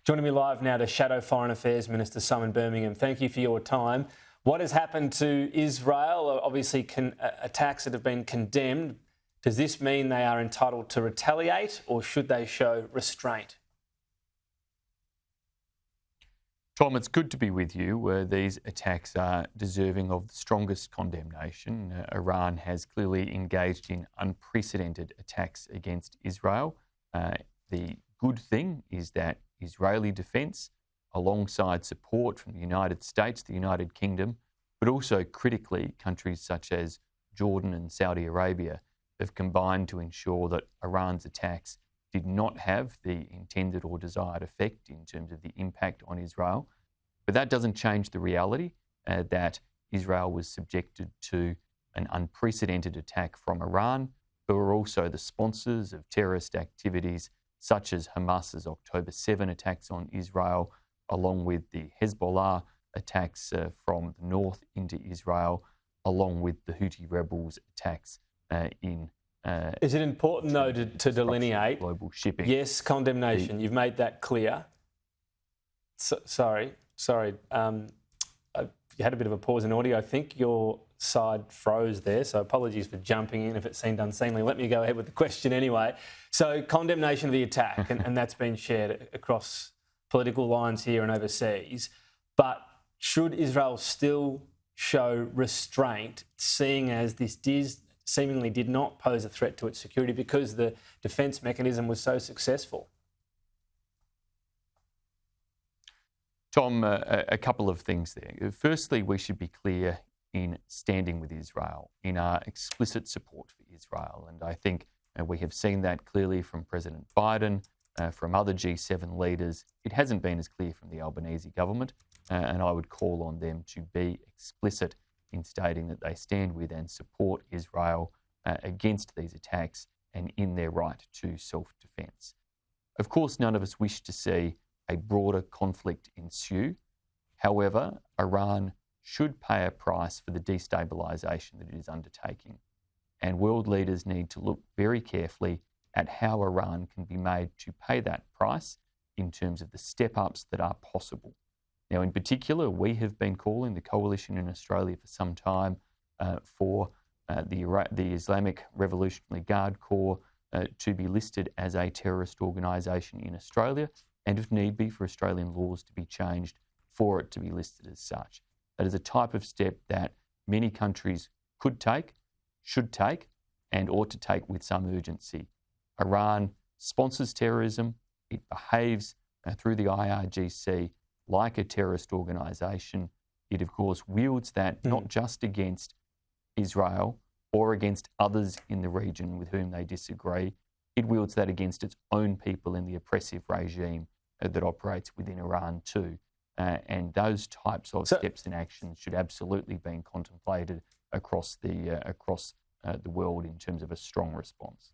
Joining me live now, the Shadow Foreign Affairs Minister, Simon Birmingham. Thank you for your time. What has happened to Israel? Obviously, attacks that have been condemned. Does this mean they are entitled to retaliate, or should they show restraint? Tom, it's good to be with you. These attacks are deserving of the strongest condemnation. Iran has clearly engaged in unprecedented attacks against Israel. The good thing is that Israeli defence, alongside support from the United States, the United Kingdom, but also critically countries such as Jordan and Saudi Arabia, have combined to ensure that Iran's attacks did not have the intended or desired effect in terms of the impact on Israel. But that doesn't change the reality that Israel was subjected to an unprecedented attack from Iran, who are also the sponsors of terrorist activities such as Hamas's October 7 attacks on Israel, along with the Hezbollah attacks from the north into Israel, along with the Houthi rebels' attacks in Is it important, though, to delineate? Global shipping. Yes, condemnation. You've made that clear. Sorry. You had a bit of a pause in audio. I think your side froze there, so apologies for jumping in if it seemed unseemly. Let me go ahead with the question anyway. So, condemnation of the attack, and that's been shared across political lines here and overseas. But should Israel still show restraint, seeing as this seemingly did not pose a threat to its security because the defence mechanism was so successful? Tom, a couple of things there. Firstly, we should be clear in standing with Israel, in our explicit support for Israel. And I think we have seen that clearly from President Biden, from other G7 leaders. It hasn't been as clear from the Albanese government, and I would call on them to be explicit in stating that they stand with and support Israel against these attacks and in their right to self-defence. Of course, none of us wish to see a broader conflict ensue. However, Iran should pay a price for the destabilisation that it is undertaking. And world leaders need to look very carefully at how Iran can be made to pay that price in terms of the step-ups that are possible. Now, in particular, we have been calling the coalition in Australia for some time for the Islamic Revolutionary Guard Corps to be listed as a terrorist organisation in Australia, and if need be, for Australian laws to be changed for it to be listed as such. That is a type of step that many countries could take, should take, and ought to take with some urgency. Iran sponsors terrorism. It behaves through the IRGC like a terrorist organisation. It, of course, wields that not just against Israel or against others in the region with whom they disagree. It wields that against its own people in the oppressive regime that operates within Iran too. And those types of steps and actions should absolutely be contemplated across the world in terms of a strong response.